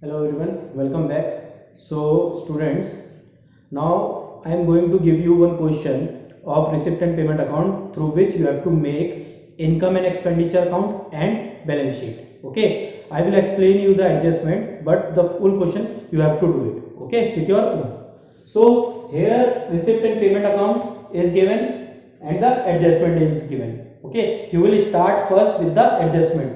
Hello everyone, welcome back. So students, now I am going to give you one question of receipt and payment account through which you have to make income and expenditure account and balance sheet. Okay, I will explain you the adjustment, but the full question you have to do it. Okay, with your own. So here receipt and payment account is given and the adjustment is given. Okay, you will start first with the adjustment.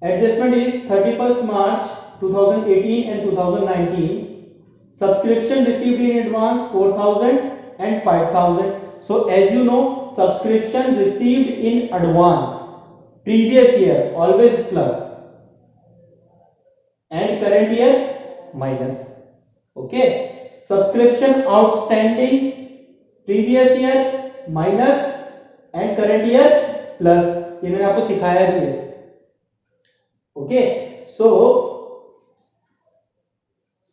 Adjustment is 31st March 2018 and 2019. Subscription received in advance 4,000 and 5,000. So as you know, subscription received in advance previous year always plus and current year minus. Okay. Subscription outstanding previous year minus and current year plus. ये मैंने आपको सिखाया भी है. Okay, so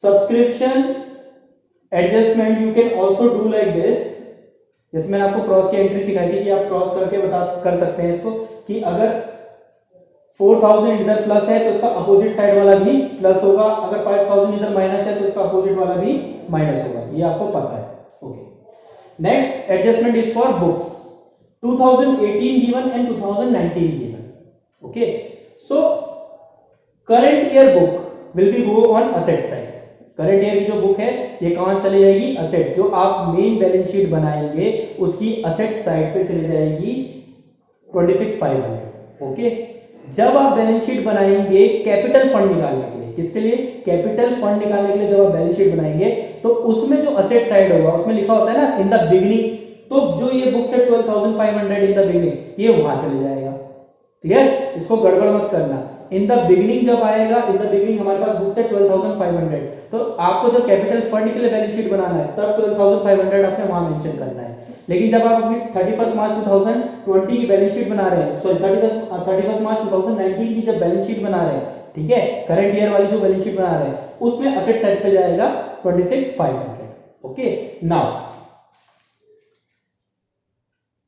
subscription adjustment you can also do like this. जैसे मैंने आपको cross की एंट्री सिखाई थी कि आप क्रॉस करके कर सकते हैं इसको कि अगर 4,000 इधर प्लस है तो इसका अपोजिट साइड वाला भी प्लस होगा, अगर 5,000 इधर माइनस है तो इसका अपोजिट वाला भी माइनस होगा, ये आपको पता है. Okay, next adjustment is for books 2018 given and 2019 given. Okay, so current year book will be go on asset side. Current year की जो बुक है ये कहां चली जाएगी? असेट. जो आप मेन बैलेंस शीट बनाएंगे उसकी असेट साइड पे चली जाएगी 26,500. ओके, जब आप बैलेंस शीट बनाएंगे कैपिटल फंड निकालने के लिए, किसके लिए? कैपिटल फंड निकालने के लिए जब आप बैलेंस शीट बनाएंगे तो उसमें जो असेट साइड होगा उसमें लिखा होता है ना इन द बिगिनिंग, तो जो ये बुक्स है 12,500 इन द बिगिनिंग, ये वहां चले जाएगा. क्लियर? इसको गड़बड़ मत करना. इन द बिगिनिंग जब आएगा, इन द बिगिनिंग हमारे पास बुक्स है 12,500, तो आपको जब कैपिटल फंड के लिए बैलेंस शीट बनाना है तब 12,500 आपने वहां मेंशन करना है. लेकिन जब आप अपनी 31 मार्च 2020 की बैलेंस शीट बना रहे हैं, सॉरी 31 मार्च 2019 की जब बैलेंस शीट बना रहे हैं, ठीक है, करंट ईयर वाली जो बैलेंस शीट बना रहे हैं उसमें असेट साइड पे जाएगा 26,500. ओके, नाउ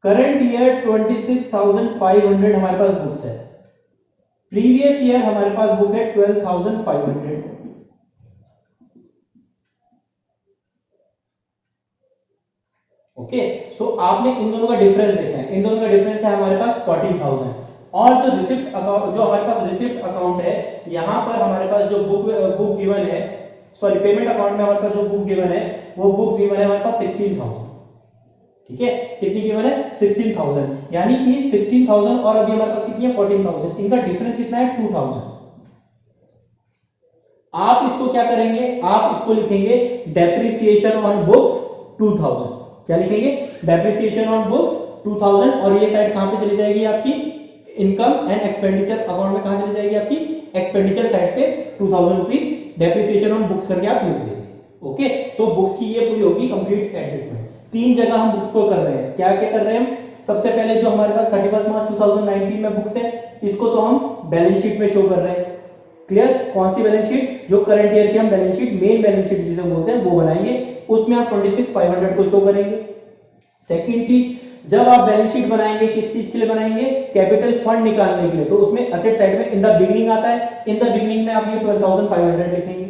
करंट ईयर 26,500 हमारे पास बुक्स है. प्रीवियस ईयर हमारे पास बुक है 12,500. ओके, सो आपने इन दोनों का डिफरेंस देखना है. इन दोनों का डिफरेंस है हमारे पास 14,000. और जो रिसिप्ट अकाउंट, जो हमारे पास रिसिप्ट अकाउंट है, यहां पर हमारे पास जो बुक गिवन है, सॉरी पेमेंट अकाउंट में हमारे पास जो बुक गिवन है वो बुक गिवन है हमारे पास 16,000. ठीक है, कितनी गिवन है? 16,000. यानी कि 16,000 और अभी हमारे पास कितनी है? 14,000. इनका डिफरेंस कितना है? 2,000. आप इसको क्या करेंगे? आप इसको लिखेंगे डेप्रिसिएशन ऑन बुक्स 2,000. क्या लिखेंगे? Depreciation on books 2,000. और ये साइड कहां पे चली जाएगी आपकी? इनकम एंड एक्सपेंडिचर अकाउंट में कहां चली जाएगी आपकी? एक्सपेंडिचर साइड पे 2,000 रुपीज डेप्रिसिएशन ऑन बुक्स करके आप लिख देंगे. ओके, सो बुक्स की ये पूरी होगी कंप्लीट एडजस्टमेंट. तीन जगह हम बुक्स को कर रहे हैं. क्या क्या कर रहे हैं हम? सबसे पहले जो हमारे पास 31 मार्च 2019 में बुक्स है इसको तो हम बैलेंस शीट में शो कर रहे हैं. क्लियर? कौन सी बैलेंस शीट? जो करंट ईयर की हम balance sheet, main balance sheet जिसे बोलते हैं, वो बनाएंगे. उसमें आप 26,500 को शो करेंगे. सेकंड चीज, जब आप बैलेंस शीट बनाएंगे किस चीज के लिए बनाएंगे? कैपिटल फंड निकालने के लिए. तो उसमें असेट साइड में इन द बिगिनिंग आता है. इन द बिगिनिंग में आप ये 12,500 लिखेंगे.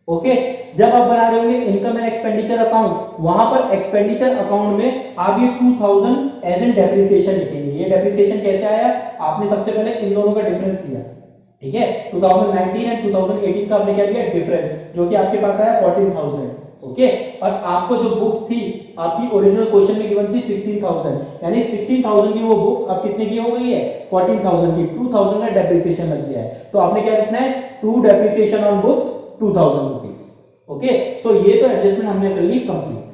ओके, जब आप बना रहे होंगे इनकम एंड एक्सपेंडिचर अकाउंट, वहां पर एक्सपेंडिचर अकाउंट में आप ये 2,000 एज एन डेप्रिसिएशन लिखेंगे. ये डेप्रिसिएशन कैसे आया? आपने सबसे पहले इन दोनों का डिफरेंस किया. ठीक है, 2019 एंड 2018 का आपने क्या दिया? डिफरेंस, जो कि आपके पास आया 14,000. ओके, और आपको जो बुक्स थी आपकी ओरिजिनल क्वेश्चन में गिवन थी 16,000, यानी 16,000 की वो बुक्स अब कितने की हो गई है? 14,000 की. 2,000 का डेप्रिसिएशन लग गया है. तो आपने क्या लिखना है? To depreciation on books 2,000 rupees. Okay, so ये तो एडजस्टमेंट हमने कर ली कंप्लीट.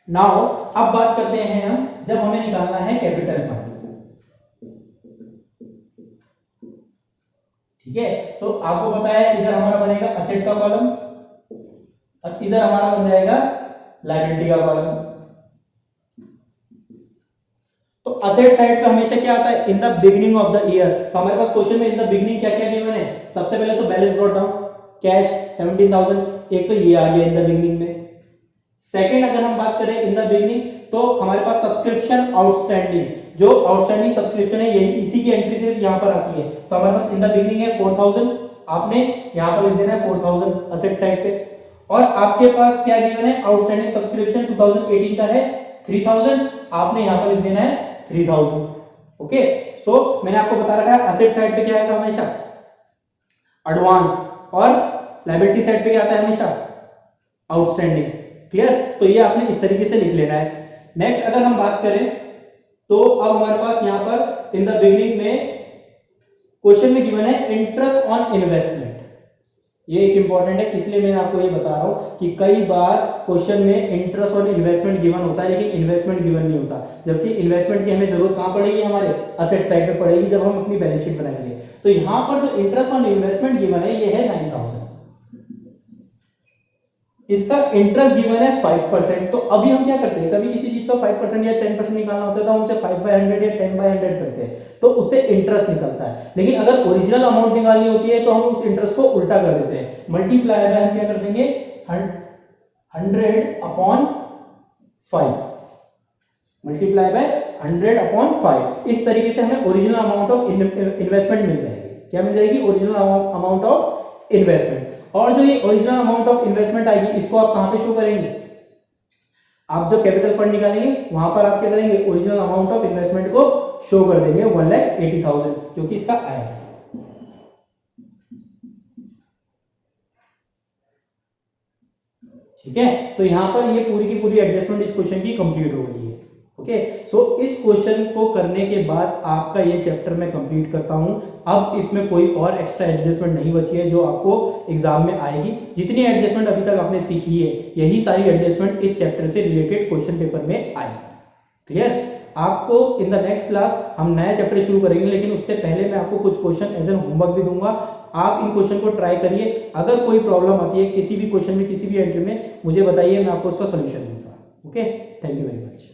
नाउ अब बात करते हैं हम जब हमें निकालना है कैपिटल फंड. ठीक है, तो आपको पता है इधर हमारा बनेगा असेट का कॉलम और इधर हमारा बन जाएगा लायबिलिटी का कॉलम. तो असेट साइड पे हमेशा क्या आता है? In the beginning of the year. तो हमारे पास क्वेश्चन में इन द बिगिनिंग क्या क्या गिवन है? सबसे पहले तो बैलेंस ब्रॉट डाउन, कैश 17,000, एक तो ये आ गया इन द बिगिनिंग में. सेकंड, अगर हम बात करें इन द बिगिनिंग, तो हमारे पास सब्सक्रिप्शन आउटस्टैंडिंग, जो आउटस्टैंडिंग सब्सक्रिप्शन है यही इसी की एंट्री सिर्फ यहां पर आती है. तो हमारे पास इन द बिगिनिंग है 4,000. आपने यहाँ पर लिख देना है 4000 असेट साइड पे। और आपके पास क्या गिवन है, आउटस्टैंडिंग सब्सक्रिप्शन 2018 का है 3000, आपने यहाँ पर लिख देना है 3000। ओके, सो मैंने आपको बता रखा है असेट साइड पे क्या आएगा हमेशा एडवांस, और लायबिलिटी साइड पे क्या आता है हमेशा आउटस्टैंडिंग। क्लियर, तो ये आपने इस तरीके से लिख लेना है। नेक्स्ट अगर हम बात करें तो अब हमारे पास यहाँ पर इन द बिगिनिंग में क्वेश्चन में गिवन है इंटरेस्ट ऑन इन्वेस्टमेंट। ये एक इंपॉर्टेंट है, इसलिए मैं आपको ये बता रहा हूं कि कई बार क्वेश्चन में इंटरेस्ट ऑन इन्वेस्टमेंट गिवन होता है लेकिन इन्वेस्टमेंट गिवन नहीं होता, जबकि इन्वेस्टमेंट की हमें जरूरत कहां पड़ेगी, हमारे असेट साइड पे पड़ेगी जब हम अपनी बैलेंस शीट बनाएंगे। तो यहां पर जो इंटरेस्ट ऑन इन्वेस्टमेंट गिवन है ये है 9000, इसका इंटरेस्ट गिवन है 5%। तो अभी हम क्या करते हैं, कभी किसी चीज का 5% या 10% निकालना होता है तो हम उसे 5/100 या 10/100 करते हैं, तो उससे इंटरेस्ट निकलता है। लेकिन अगर ओरिजिनल अमाउंट निकालनी होती है तो हम उस इंटरेस्ट को उल्टा कर देते हैं, मल्टीप्लाई बाय हम क्या कर देंगे 100/5, मल्टीप्लाई बाय 100/5। इस तरीके से हमें ओरिजिनल अमाउंट ऑफ इन्वेस्टमेंट मिल जाएगी। क्या मिल जाएगी, ओरिजिनल अमाउंट ऑफ इन्वेस्टमेंट। और जो ये ओरिजिनल अमाउंट ऑफ इन्वेस्टमेंट आएगी इसको आप कहां पे शो करेंगे, आप जब कैपिटल फंड निकालेंगे वहां पर आप क्या करेंगे, ओरिजिनल अमाउंट ऑफ इन्वेस्टमेंट को शो कर देंगे 1,80,000 जो कि इसका आया। ठीक है, तो यहां पर ये पूरी की पूरी एडजस्टमेंट इस क्वेश्चन की कंप्लीट हो गई है। ओके, सो इस क्वेश्चन को करने के बाद आपका ये चैप्टर मैं कंप्लीट करता हूं। अब इसमें कोई और एक्स्ट्रा एडजस्टमेंट नहीं बची है जो आपको एग्जाम में आएगी। जितनी एडजस्टमेंट अभी तक आपने सीखी है यही सारी एडजस्टमेंट इस चैप्टर से रिलेटेड क्वेश्चन पेपर में आएगी। क्लियर, आपको इन द नेक्स्ट क्लास हम नया चैप्टर शुरू करेंगे, लेकिन उससे पहले मैं आपको कुछ क्वेश्चन एज एन होमवर्क भी दूंगा। आप इन क्वेश्चन को ट्राई करिए, अगर कोई प्रॉब्लम आती है किसी भी क्वेश्चन में किसी भी एंट्री में मुझे बताइए, मैं आपको उसका सोल्यूशन दूंगा। Okay, thank you very much.